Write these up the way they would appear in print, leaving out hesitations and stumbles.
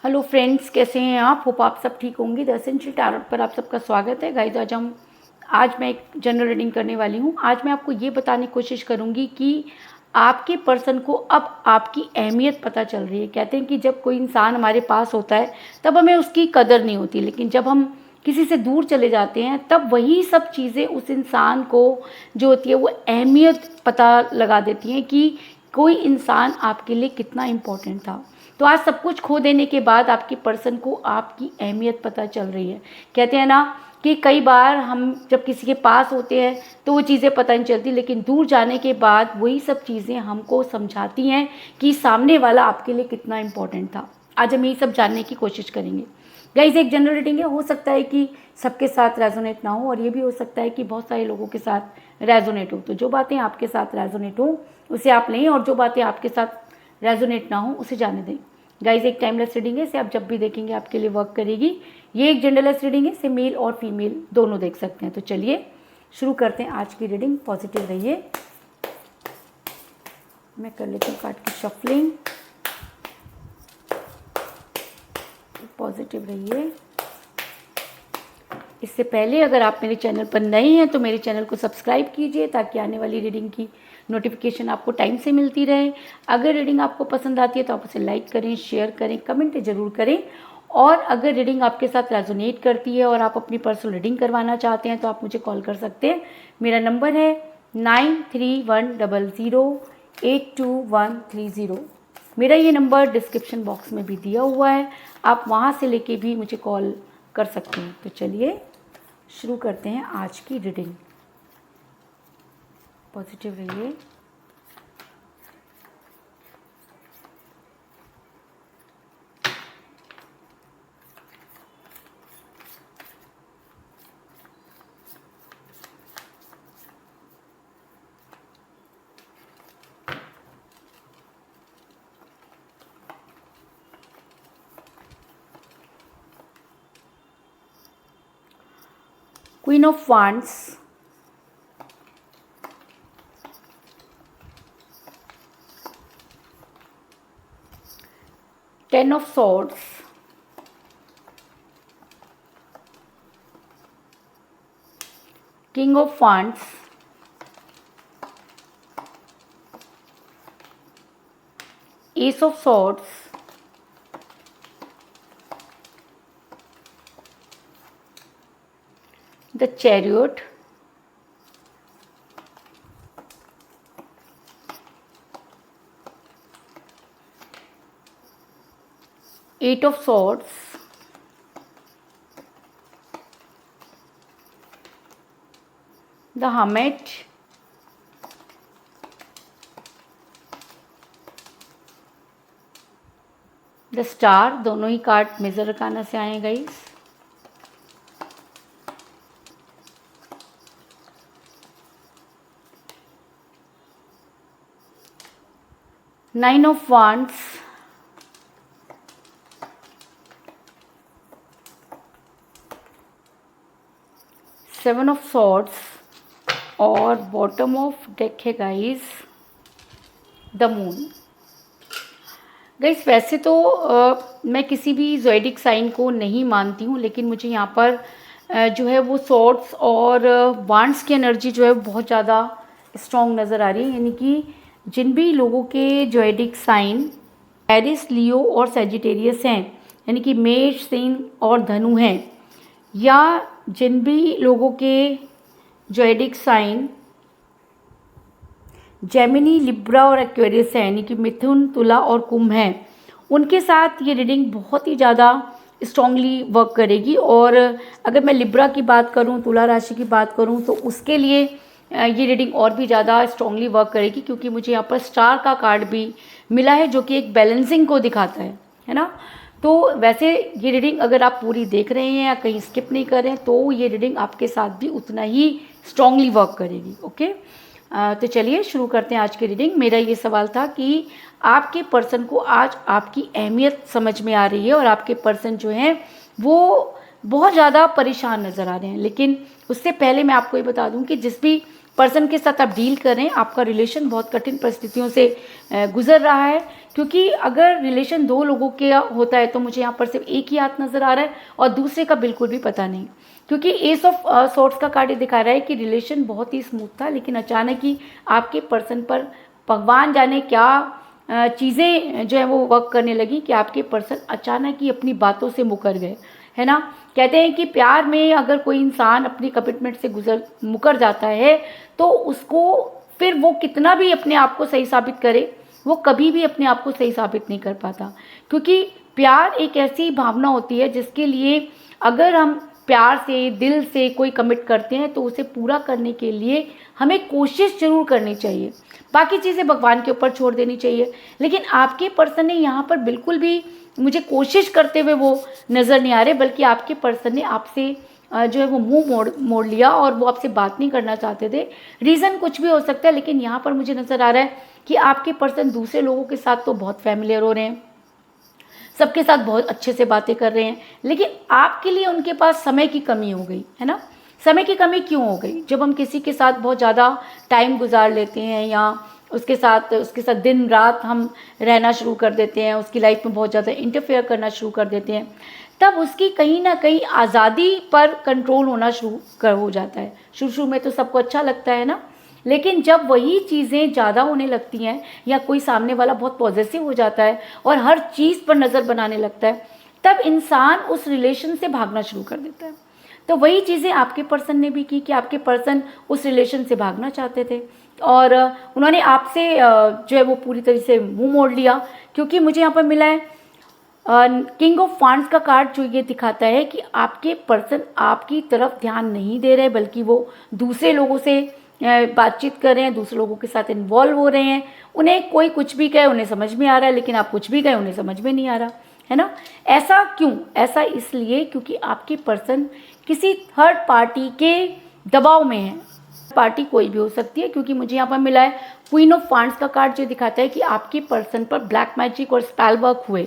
Hello friends, कैसे हैं आप? होप आप सब ठीक होंगे। द एसेंशियल टैरोट पर आप सबका स्वागत है। गाइस, आज मैं एक जनरल रीडिंग करने वाली हूँ। आज मैं आपको ये बताने की कोशिश करूँगी कि आपके पर्सन को अब आपकी अहमियत पता चल रही है। कहते हैं कि जब कोई इंसान हमारे पास होता है तब हमें उसकी कदर नहीं होती, लेकिन जब हम किसी से दूर चले जाते हैं तब वही सब चीज़ें उस इंसान को जो होती है वो अहमियत पता लगा देती हैं कि कोई इंसान आपके लिए कितना इम्पोर्टेंट था। तो आज सब कुछ खो देने के बाद आपके पर्सन को आपकी अहमियत पता चल रही है। कहते हैं ना कि कई बार हम जब किसी के पास होते हैं तो वो चीज़ें पता नहीं चलती, लेकिन दूर जाने के बाद वही सब चीज़ें हमको समझाती हैं कि सामने वाला आपके लिए कितना इम्पोर्टेंट था। आज हम यही सब जानने की कोशिश करेंगे। गाइस, एक जनरल रीडिंग है, हो सकता है कि सबके साथ रेजोनेट ना हो और ये भी हो सकता है कि बहुत सारे लोगों के साथ रेजोनेट हो। तो जो बातें आपके साथ रेजोनेट हो उसे आप लें और जो बातें आपके साथ रेजोनेट ना हो उसे जाने दें। गाइज, एक टाइमलेस रीडिंग है, इसे आप जब भी देखेंगे आपके लिए वर्क करेगी। ये एक जेंडरलेस रीडिंग है, इसे मेल और फीमेल दोनों देख सकते हैं। तो चलिए शुरू करते हैं आज की रीडिंग। पॉजिटिव रहिए। मैं कर लेती हूँ कार्ड की शफलिंग। पॉजिटिव रहिए। इससे पहले अगर आप मेरे चैनल पर नए हैं तो मेरे चैनल को सब्सक्राइब कीजिए ताकि आने वाली रीडिंग की नोटिफिकेशन आपको टाइम से मिलती रहे। अगर रीडिंग आपको पसंद आती है तो आप उसे लाइक करें, शेयर करें, कमेंट ज़रूर करें। और अगर रीडिंग आपके साथ रेजोनेट करती है और आप अपनी पर्सनल रीडिंग करवाना चाहते हैं तो आप मुझे कॉल कर सकते हैं। मेरा नंबर है 9310082130। मेरा ये नंबर डिस्क्रिप्शन बॉक्स में भी दिया हुआ है, आप वहाँ से लेके भी मुझे कॉल कर सकते हैं। तो चलिए शुरू करते हैं आज की रीडिंग। पॉजिटिव रहिए। Queen of Wands, Ten of Swords, King of Wands, Ace of Swords, the Chariot, Eight of Swords, the Hermit, the star. दोनों ही कार्ड मेजर रकाना से आए guys. Nine of wands, seven of swords और bottom of deck है guys the moon. Guys, वैसे तो मैं किसी भी ज़ोडिक साइन को नहीं मानती हूँ, लेकिन मुझे यहाँ पर जो है वो सॉर्ड्स और वांड्स की एनर्जी जो है बहुत ज़्यादा स्ट्रॉन्ग नज़र आ रही है। यानी कि जिन भी लोगों के ज़ोडिक साइन एरिस, लियो और सेजिटेरियस हैं, यानी कि मेष, सिंह और धनु हैं, या जिन भी लोगों के ज़ोडिक साइन जेमिनी, लिब्रा और एक्वेरियस है, यानी कि मिथुन, तुला और कुंभ हैं, उनके साथ ये रीडिंग बहुत ही ज़्यादा स्ट्रांगली वर्क करेगी। और अगर मैं लिब्रा की बात करूं, तुला राशि की बात करूं, तो उसके लिए ये रीडिंग और भी ज़्यादा स्ट्रांगली वर्क करेगी, क्योंकि मुझे यहाँ पर स्टार का कार्ड भी मिला है जो कि एक बैलेंसिंग को दिखाता है ना। तो वैसे ये रीडिंग अगर आप पूरी देख रहे हैं या कहीं स्किप नहीं कर रहे हैं तो ये रीडिंग आपके साथ भी उतना ही स्ट्रांगली वर्क करेगी। ओके, तो चलिए शुरू करते हैं आज की रीडिंग। मेरा ये सवाल था कि आपके पर्सन को आज आपकी अहमियत समझ में आ रही है और आपके पर्सन जो हैं वो बहुत ज़्यादा परेशान नज़र आ रहे हैं। लेकिन उससे पहले मैं आपको ये बता दूं कि जिस भी पर्सन के साथ आप डील करें, आपका रिलेशन बहुत कठिन परिस्थितियों से गुजर रहा है, क्योंकि अगर रिलेशन दो लोगों के होता है तो मुझे यहाँ पर सिर्फ एक ही हाथ नज़र आ रहा है और दूसरे का बिल्कुल भी पता नहीं, क्योंकि एस ऑफ सोर्ट्स का कार्ड दिखा रहा है कि रिलेशन बहुत ही स्मूथ था, लेकिन अचानक ही आपके पर्सन पर भगवान जाने क्या चीज़ें जो है वो वर्क करने लगी कि आपके पर्सन अचानक ही अपनी बातों से मुकर गए, है ना। कहते हैं कि प्यार में अगर कोई इंसान अपनी कमिटमेंट से मुकर जाता है तो उसको फिर वो कितना भी अपने आप को सही साबित करे, वो कभी भी अपने आप को सही साबित नहीं कर पाता, क्योंकि प्यार एक ऐसी भावना होती है जिसके लिए अगर हम प्यार से दिल से कोई कमिट करते हैं तो उसे पूरा करने के लिए हमें कोशिश ज़रूर करनी चाहिए, बाकी चीज़ें भगवान के ऊपर छोड़ देनी चाहिए। लेकिन आपके पर्सन ने यहाँ पर बिल्कुल भी मुझे कोशिश करते हुए वो नज़र नहीं आ रहे, बल्कि आपके पर्सन ने आपसे जो है वो मुंह मोड़ लिया और वो आपसे बात नहीं करना चाहते थे। रीज़न कुछ भी हो सकता है, लेकिन यहाँ पर मुझे नज़र आ रहा है कि आपके पर्सन दूसरे लोगों के साथ तो बहुत फैमिलियर हो रहे हैं, सबके साथ बहुत अच्छे से बातें कर रहे हैं, लेकिन आपके लिए उनके पास समय की कमी हो गई, है ना। समय की कमी क्यों हो गई? जब हम किसी के साथ बहुत ज़्यादा टाइम गुजार लेते हैं या उसके साथ दिन रात हम रहना शुरू कर देते हैं, उसकी लाइफ में बहुत ज़्यादा इंटरफेयर करना शुरू कर देते हैं, तब उसकी कहीं ना कहीं आज़ादी पर कंट्रोल होना शुरू हो जाता है। शुरू में तो सबको अच्छा लगता है ना, लेकिन जब वही चीज़ें ज़्यादा होने लगती हैं या कोई सामने वाला बहुत पॉजेसिव हो जाता है और हर चीज़ पर नज़र बनाने लगता है, तब इंसान उस रिलेशन से भागना शुरू कर देता है। तो वही चीज़ें आपके पर्सन ने भी की कि आपके पर्सन उस रिलेशन से भागना चाहते थे और उन्होंने आपसे जो है वो पूरी तरह से मुंह मोड़ लिया, क्योंकि मुझे यहाँ पर मिला है किंग ऑफ वांड्स का कार्ड, जो ये दिखाता है कि आपके पर्सन आपकी तरफ ध्यान नहीं दे रहे, बल्कि वो दूसरे लोगों से बातचीत कर रहे हैं, दूसरे लोगों के साथ इन्वॉल्व हो रहे हैं। उन्हें कोई कुछ भी कहे उन्हें समझ में आ रहा है, लेकिन आप कुछ भी कहे उन्हें समझ में नहीं आ रहा, है ना। ऐसा क्यों? ऐसा इसलिए क्योंकि आपके पर्सन किसी थर्ड पार्टी के दबाव में है। पार्टी कोई भी हो सकती है, क्योंकि मुझे यहाँ पर मिला है क्वीन ऑफ वांड्स का कार्ड, जो दिखाता है कि आपके पर्सन पर ब्लैक मैजिक और स्पेल वर्क हुए।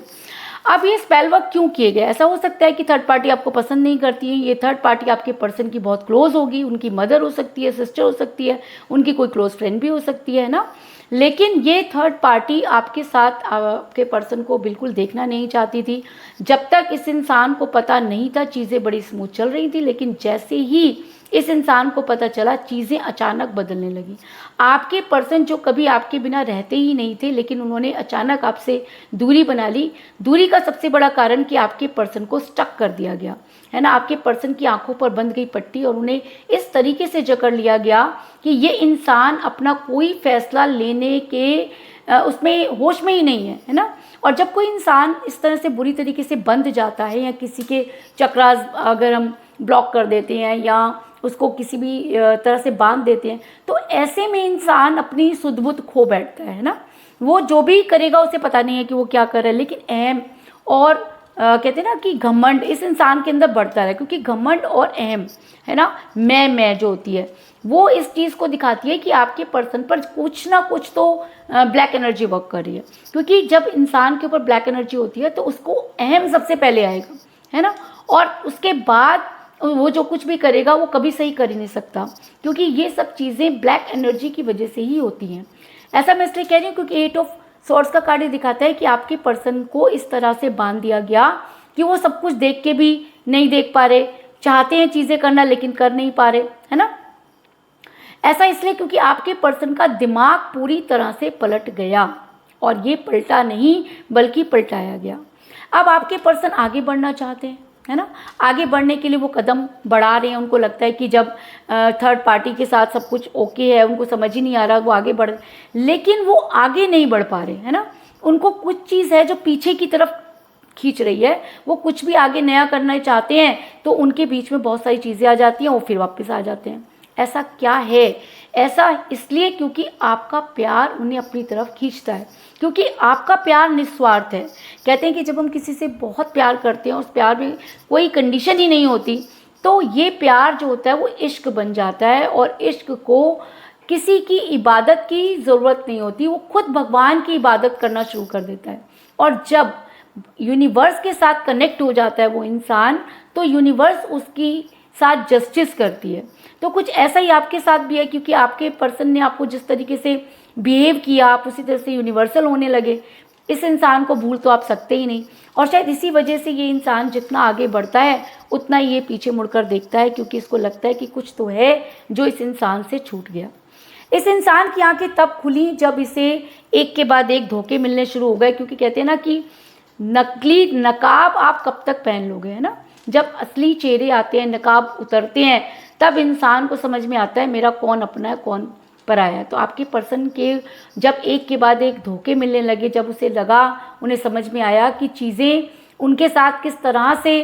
अब ये स्पेल वर्क क्यों किए गए? ऐसा हो सकता है कि थर्ड पार्टी आपको पसंद नहीं करती है, ये थर्ड पार्टी आपके पर्सन की बहुत क्लोज होगी, उनकी मदर हो सकती है, सिस्टर हो सकती है, उनकी कोई क्लोज फ्रेंड भी हो सकती है ना। लेकिन ये थर्ड पार्टी आपके साथ आपके पर्सन को बिल्कुल देखना नहीं चाहती थी। जब तक इस इंसान को पता नहीं था चीज़ें बड़ी स्मूथ चल रही थी, लेकिन जैसे ही इस इंसान को पता चला चीज़ें अचानक बदलने लगी। आपके पर्सन जो कभी आपके बिना रहते ही नहीं थे, लेकिन उन्होंने अचानक आपसे दूरी बना ली। दूरी का सबसे बड़ा कारण कि आपके पर्सन को स्टक कर दिया गया, है ना। आपके पर्सन की आंखों पर बंध गई पट्टी और उन्हें इस तरीके से जकड़ लिया गया कि ये इंसान अपना कोई फैसला लेने के उसमें होश में ही नहीं है ना। और जब कोई इंसान इस तरह से बुरी तरीके से बंध जाता है या किसी के चक्रास अगर हम ब्लॉक कर देते हैं या उसको किसी भी तरह से बांध देते हैं, तो ऐसे में इंसान अपनी सुध बुध खो बैठता है ना। वो जो भी करेगा उसे पता नहीं है कि वो क्या कर रहा है, लेकिन अहम और कहते हैं ना कि घमंड इस इंसान के अंदर बढ़ता है, क्योंकि घमंड और अहम, है ना, मैं जो होती है वो इस चीज़ को दिखाती है कि आपके पर्सन पर कुछ ना कुछ तो ब्लैक एनर्जी वर्क कर रही है। क्योंकि जब इंसान के ऊपर ब्लैक एनर्जी होती है तो उसको अहम सबसे पहले आएगा, है ना, और उसके बाद वो जो कुछ भी करेगा वो कभी सही कर ही नहीं सकता, क्योंकि ये सब चीज़ें ब्लैक एनर्जी की वजह से ही होती हैं। ऐसा मैं इसलिए कह रही हूँ क्योंकि 8 ऑफ सोर्ड्स का कार्ड दिखाता है कि आपके पर्सन को इस तरह से बांध दिया गया कि वो सब कुछ देख के भी नहीं देख पा रहे, चाहते हैं चीज़ें करना लेकिन कर नहीं पा रहे, है ना। ऐसा इसलिए क्योंकि आपके पर्सन का दिमाग पूरी तरह से पलट गया, और ये पलटा नहीं बल्कि पलटाया गया। अब आपके पर्सन आगे बढ़ना चाहते हैं, है ना, आगे बढ़ने के लिए वो कदम बढ़ा रहे हैं। उनको लगता है कि जब थर्ड पार्टी के साथ सब कुछ ओके है, उनको समझ ही नहीं आ रहा, वो आगे बढ़, लेकिन वो आगे नहीं बढ़ पा रहे, है ना। उनको कुछ चीज़ है जो पीछे की तरफ खींच रही है। वो कुछ भी आगे नया करना चाहते हैं तो उनके बीच में बहुत सारी चीज़ें आ जाती हैं, वो फिर वापस आ जाते हैं। ऐसा क्या है? ऐसा इसलिए क्योंकि आपका प्यार उन्हें अपनी तरफ खींचता है, क्योंकि आपका प्यार निस्वार्थ है। कहते हैं कि जब हम किसी से बहुत प्यार करते हैं, उस प्यार में कोई कंडीशन ही नहीं होती, तो ये प्यार जो होता है वो इश्क बन जाता है, और इश्क को किसी की इबादत की ज़रूरत नहीं होती, वो खुद भगवान की इबादत करना शुरू कर देता है। और जब यूनिवर्स के साथ कनेक्ट हो जाता है वो इंसान, तो यूनिवर्स उसकी साथ जस्टिस करती है। तो कुछ ऐसा ही आपके साथ भी है, क्योंकि आपके पर्सन ने आपको जिस तरीके से बिहेव किया, आप उसी तरह से यूनिवर्सल होने लगे। इस इंसान को भूल तो आप सकते ही नहीं, और शायद इसी वजह से ये इंसान जितना आगे बढ़ता है उतना ये पीछे मुड़कर देखता है, क्योंकि इसको लगता है कि कुछ तो है जो इस इंसान से छूट गया। इस इंसान की आंखें तब खुली जब इसे एक के बाद एक धोखे मिलने शुरू हो गए, क्योंकि कहते हैं ना कि नकली नकाब आप कब तक पहन लोगे, है ना। जब असली चेहरे आते हैं, नकाब उतरते हैं, तब इंसान को समझ में आता है मेरा कौन अपना है कौन पराया है। तो आपके पर्सन के जब एक के बाद एक धोखे मिलने लगे, जब उसे लगा, उन्हें समझ में आया कि चीज़ें उनके साथ किस तरह से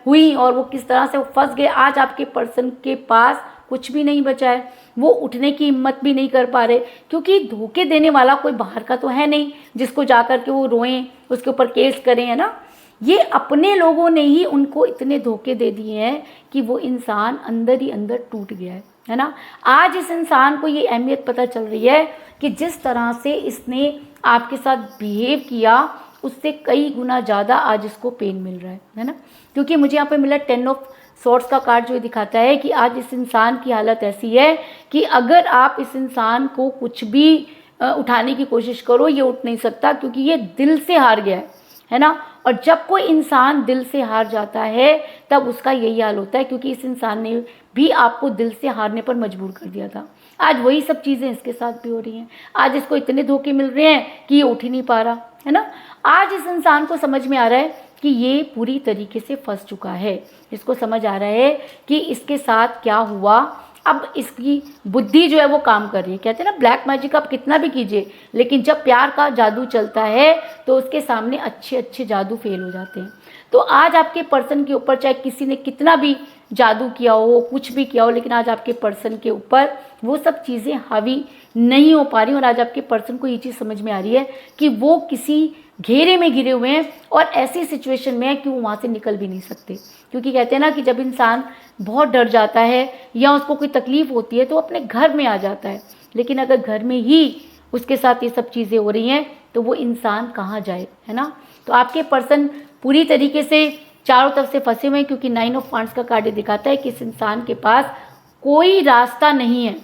हुई और वो किस तरह से वो फंस गए, आज आपके पर्सन के पास कुछ भी नहीं बचा है। वो उठने की हिम्मत भी नहीं कर पा रहे, क्योंकि धोखे देने वाला कोई बाहर का तो है नहीं जिसको जा कर के वो रोएं, उसके ऊपर केस करें, है ना। ये अपने लोगों ने ही उनको इतने धोखे दे दिए हैं कि वो इंसान अंदर ही अंदर टूट गया है ना। आज इस इंसान को ये अहमियत पता चल रही है कि जिस तरह से इसने आपके साथ बिहेव किया उससे कई गुना ज़्यादा आज इसको पेन मिल रहा है ना। क्योंकि मुझे यहाँ पे मिला 10 ऑफ सॉर्ड्स का कार्ड, जो दिखाता है कि आज इस इंसान की हालत ऐसी है कि अगर आप इस इंसान को कुछ भी उठाने की कोशिश करो, ये उठ नहीं सकता, क्योंकि ये दिल से हार गया है ना। और जब कोई इंसान दिल से हार जाता है तब उसका यही हाल होता है, क्योंकि इस इंसान ने भी आपको दिल से हारने पर मजबूर कर दिया था। आज वही सब चीज़ें इसके साथ भी हो रही हैं। आज इसको इतने धोखे मिल रहे हैं कि ये उठ ही नहीं पा रहा, है ना। आज इस इंसान को समझ में आ रहा है कि ये पूरी तरीके से फंस चुका है। इसको समझ आ रहा है कि इसके साथ क्या हुआ। अब इसकी बुद्धि जो है वो काम कर रही है। कहते हैं ना, ब्लैक मैजिक आप कितना भी कीजिए, लेकिन जब प्यार का जादू चलता है तो उसके सामने अच्छे अच्छे जादू फेल हो जाते हैं। तो आज आपके पर्सन के ऊपर चाहे किसी ने कितना भी जादू किया हो, कुछ भी किया हो, लेकिन आज आपके पर्सन के ऊपर वो सब चीज़ें हावी नहीं हो पा रही। और आज आपके पर्सन को ये चीज़ समझ में आ रही है कि वो किसी घेरे में घिरे हुए हैं और ऐसी सिचुएशन में है कि वो वहाँ से निकल भी नहीं सकते। क्योंकि कहते हैं ना कि जब इंसान बहुत डर जाता है या उसको कोई तकलीफ़ होती है तो अपने घर में आ जाता है, लेकिन अगर घर में ही उसके साथ ये सब चीज़ें हो रही हैं तो वो इंसान कहाँ जाए, है ना। तो आपके पर्सन पूरी तरीके से चारों तरफ से फंसे हुए हैं, क्योंकि 9 ऑफ वांड्स का कार्ड दिखाता है कि इस इंसान के पास कोई रास्ता नहीं है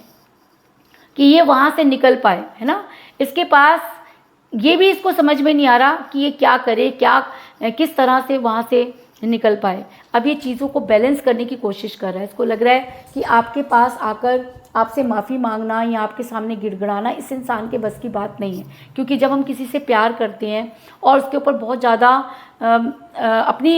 कि ये वहाँ से निकल पाए, है ना। इसके पास ये भी इसको समझ में नहीं आ रहा कि ये क्या करे, किस तरह से वहाँ से निकल पाए। अब ये चीज़ों को बैलेंस करने की कोशिश कर रहा है। इसको लग रहा है कि आपके पास आकर आपसे माफ़ी मांगना या आपके सामने गिड़गिड़ाना इस इंसान के बस की बात नहीं है। क्योंकि जब हम किसी से प्यार करते हैं और उसके ऊपर बहुत ज़्यादा अपनी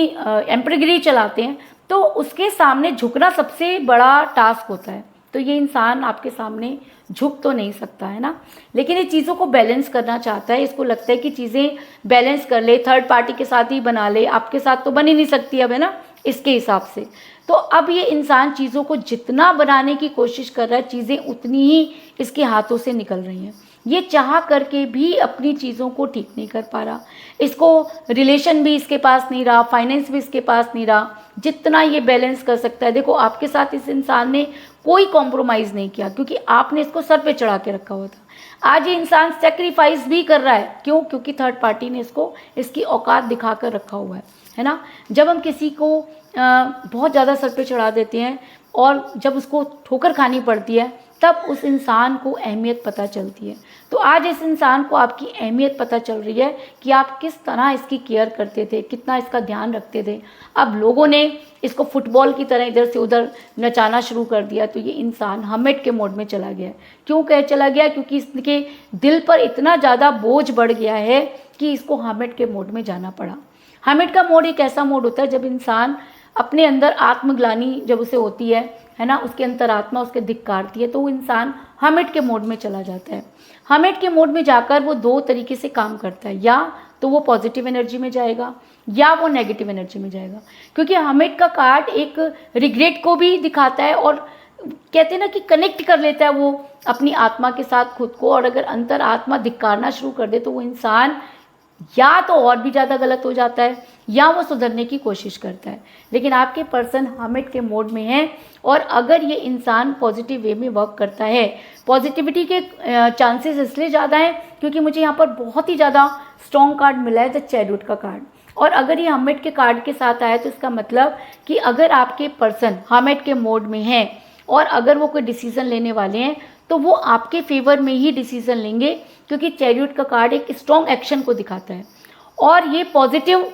एम्प्रेगरी चलाते हैं तो उसके सामने झुकना सबसे बड़ा टास्क होता है। तो ये इंसान आपके सामने झुक तो नहीं सकता, है ना। लेकिन ये चीज़ों को बैलेंस करना चाहता है। इसको लगता है कि चीज़ें बैलेंस कर ले, थर्ड पार्टी के साथ ही बना ले, आपके साथ तो बन ही नहीं सकती अब, है ना, इसके हिसाब से। तो अब ये इंसान चीज़ों को जितना बनाने की कोशिश कर रहा है, चीज़ें उतनी ही इसके हाथों से निकल रही हैं। ये चाह करके भी अपनी चीज़ों को ठीक नहीं कर पा रहा। इसको रिलेशन भी इसके पास नहीं रहा, फाइनेंस भी इसके पास नहीं रहा, जितना ये बैलेंस कर सकता है। देखो, आपके साथ इस इंसान ने कोई कॉम्प्रोमाइज़ नहीं किया, क्योंकि आपने इसको सर पे चढ़ा के रखा हुआ था। आज ये इंसान सेक्रीफाइस भी कर रहा है। क्यों? क्योंकि थर्ड पार्टी ने इसको इसकी औकात दिखा कर रखा हुआ है ना। जब हम किसी को बहुत ज़्यादा सर पे चढ़ा देते हैं और जब उसको ठोकर खानी पड़ती है तब उस इंसान को अहमियत पता चलती है। तो आज इस इंसान को आपकी अहमियत पता चल रही है कि आप किस तरह इसकी केयर करते थे, कितना इसका ध्यान रखते थे। अब लोगों ने इसको फुटबॉल की तरह इधर से उधर नचाना शुरू कर दिया, तो ये इंसान हमेट के मोड में चला गया। क्यों कह चला गया? क्योंकि इसके दिल पर इतना ज़्यादा बोझ बढ़ गया है कि इसको हमेट के मोड में जाना पड़ा। हमेट का मोड एक ऐसा मोड होता है जब इंसान अपने अंदर आत्मग्लानि जब उसे होती है ना, उसके अंतरात्मा उसके धिक्कारती है, तो वो इंसान हमेट के मोड में चला जाता है। हमेट के मोड में जाकर वो दो तरीके से काम करता है, या तो वो पॉजिटिव एनर्जी में जाएगा या वो नेगेटिव एनर्जी में जाएगा। क्योंकि हमेट का कार्ड एक रिग्रेट को भी दिखाता है और कहते हैं ना कि कनेक्ट कर लेता है वो अपनी आत्मा के साथ खुद को। और अगर अंतरात्मा धिक्कारना शुरू कर दे तो वो इंसान या तो और भी ज़्यादा गलत हो जाता है या वो सुधरने की कोशिश करता है। लेकिन आपके पर्सन हमेट के मोड में है और अगर ये इंसान पॉजिटिव वे में वर्क करता है, पॉजिटिविटी के चांसेस इसलिए ज़्यादा हैं क्योंकि मुझे यहाँ पर बहुत ही ज़्यादा स्ट्रॉन्ग कार्ड मिला है, द चैरियट का कार्ड। और अगर ये हर्मिट के कार्ड के साथ आया तो इसका मतलब कि अगर आपके पर्सन हर्मिट के मोड में है और अगर वो कोई डिसीज़न लेने वाले हैं तो वो आपके फेवर में ही डिसीज़न लेंगे, क्योंकि चैरियट का कार्ड एक स्ट्रॉन्ग एक्शन को दिखाता है और ये पॉजिटिव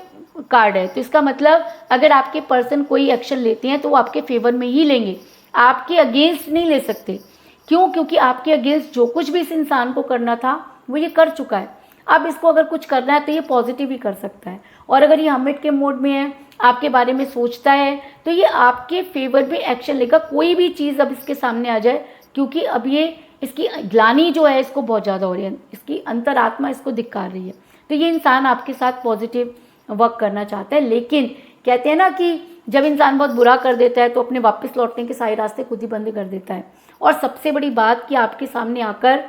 कार्ड है। तो इसका मतलब अगर आपके पर्सन कोई एक्शन लेते हैं तो वो आपके फेवर में ही लेंगे, आपके अगेंस्ट नहीं ले सकते। क्यों? क्योंकि आपके अगेंस्ट जो कुछ भी इस इंसान को करना था वो ये कर चुका है। अब इसको अगर कुछ करना है तो ये पॉजिटिव ही कर सकता है। और अगर ये हर्मिट के मोड में है, आपके बारे में सोचता है, तो ये आपके फेवर में एक्शन लेगा। कोई भी चीज़ अब इसके सामने आ जाए, क्योंकि अब ये इसकी ग्लानि जो है इसको बहुत ज़्यादा हो रही है, इसकी अंतरात्मा इसको धिक्कार रही है। तो ये इंसान आपके साथ पॉजिटिव वर्क करना चाहता है। लेकिन कहते हैं ना कि जब इंसान बहुत बुरा कर देता है तो अपने वापस लौटने के सारे रास्ते खुद ही बंद कर देता है। और सबसे बड़ी बात कि आपके सामने आकर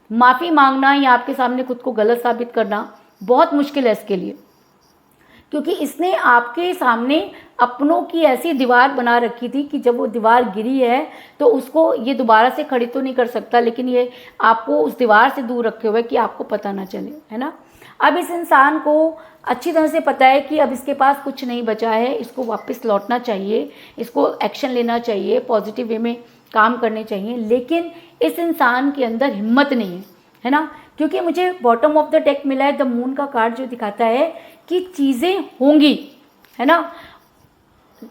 माफ़ी मांगना या आपके सामने खुद को गलत साबित करना बहुत मुश्किल है इसके लिए, क्योंकि इसने आपके सामने अपनों की ऐसी दीवार बना रखी थी कि जब वो दीवार गिरी है तो उसको ये दोबारा से खड़ी तो नहीं कर सकता, लेकिन ये आपको उस दीवार से दूर रखे हुए कि आपको पता ना चले, है ना। अब इस इंसान को अच्छी तरह से पता है कि अब इसके पास कुछ नहीं बचा है, इसको वापस लौटना चाहिए, इसको एक्शन लेना चाहिए, पॉजिटिव वे में काम करने चाहिए। लेकिन इस इंसान के अंदर हिम्मत नहीं है ना, क्योंकि मुझे बॉटम ऑफ द डेक मिला है द मून का कार्ड, जो दिखाता है कि चीज़ें होंगी, है ना,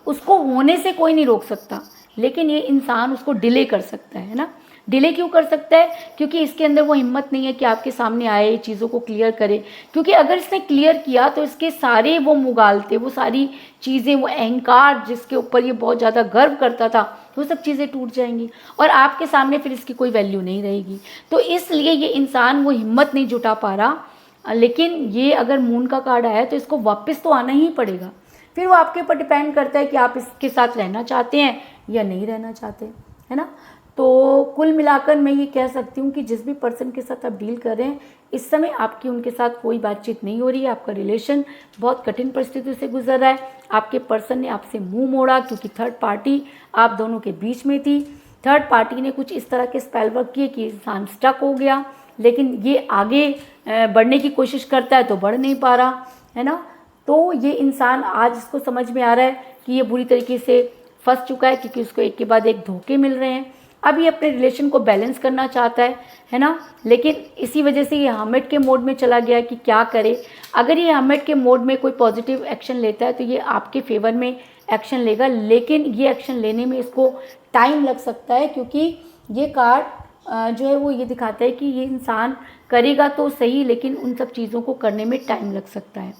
उसको होने से कोई नहीं रोक सकता, लेकिन ये इंसान उसको डिले कर सकता है ना। डिले क्यों कर सकता है? क्योंकि इसके अंदर वो हिम्मत नहीं है कि आपके सामने आए, चीज़ों को क्लियर करे। क्योंकि अगर इसने क्लियर किया तो इसके सारे वो मुगालते, वो सारी चीज़ें, वो अहंकार जिसके ऊपर ये बहुत ज़्यादा गर्व करता था, वो सब चीज़ें टूट जाएंगी और आपके सामने फिर इसकी कोई वैल्यू नहीं रहेगी। तो इसलिए ये इंसान वो हिम्मत नहीं जुटा पा रहा। लेकिन ये अगर मून का कार्ड आया तो इसको वापस तो आना ही पड़ेगा। फिर वो आपके ऊपर डिपेंड करता है कि आप इसके साथ रहना चाहते हैं या नहीं रहना चाहते, है ना। तो कुल मिलाकर मैं ये कह सकती हूँ कि जिस भी पर्सन के साथ आप डील कर रहे हैं, इस समय आपकी उनके साथ कोई बातचीत नहीं हो रही है। आपका रिलेशन बहुत कठिन परिस्थितियों से गुजर रहा है। आपके पर्सन ने आपसे मुंह मोड़ा क्योंकि थर्ड पार्टी आप दोनों के बीच में थी। थर्ड पार्टी ने कुछ इस तरह के स्पेल वर्क किए कि इंसान स्टक हो गया, लेकिन ये आगे बढ़ने की कोशिश करता है तो बढ़ नहीं पा रहा, है ना। तो ये इंसान आज इसको समझ में आ रहा है कि ये बुरी तरीके से फंस चुका है, क्योंकि उसको एक के बाद एक धोखे मिल रहे हैं। अब ये अपने रिलेशन को बैलेंस करना चाहता है ना। लेकिन इसी वजह से ये हर्मिट के मोड में चला गया कि क्या करे। अगर ये हर्मिट के मोड में कोई पॉजिटिव एक्शन लेता है तो ये आपके फेवर में एक्शन लेगा, लेकिन ये एक्शन लेने में इसको टाइम लग सकता है, क्योंकि ये कार्ड जो है वो ये दिखाता है कि ये इंसान करेगा तो सही, लेकिन उन सब चीज़ों को करने में टाइम लग सकता है।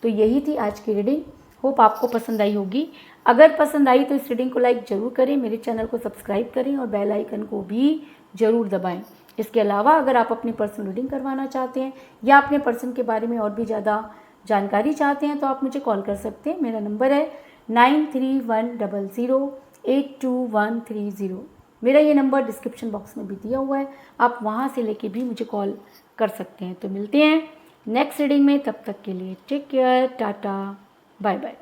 तो यही थी आज की रीडिंग। होप आपको पसंद आई होगी। अगर पसंद आई तो इस रीडिंग को लाइक ज़रूर करें, मेरे चैनल को सब्सक्राइब करें और बेल आइकन को भी ज़रूर दबाएं। इसके अलावा अगर आप अपनी पर्सनल रीडिंग करवाना चाहते हैं या अपने पर्सन के बारे में और भी ज़्यादा जानकारी चाहते हैं तो आप मुझे कॉल कर सकते हैं। मेरा नंबर है 9310082130। मेरा ये नंबर डिस्क्रिप्शन बॉक्स में भी दिया हुआ है, आप वहाँ से लेके भी मुझे कॉल कर सकते हैं। तो मिलते हैं नेक्स्ट रीडिंग में, तब तक के लिए take care, tata, bye bye.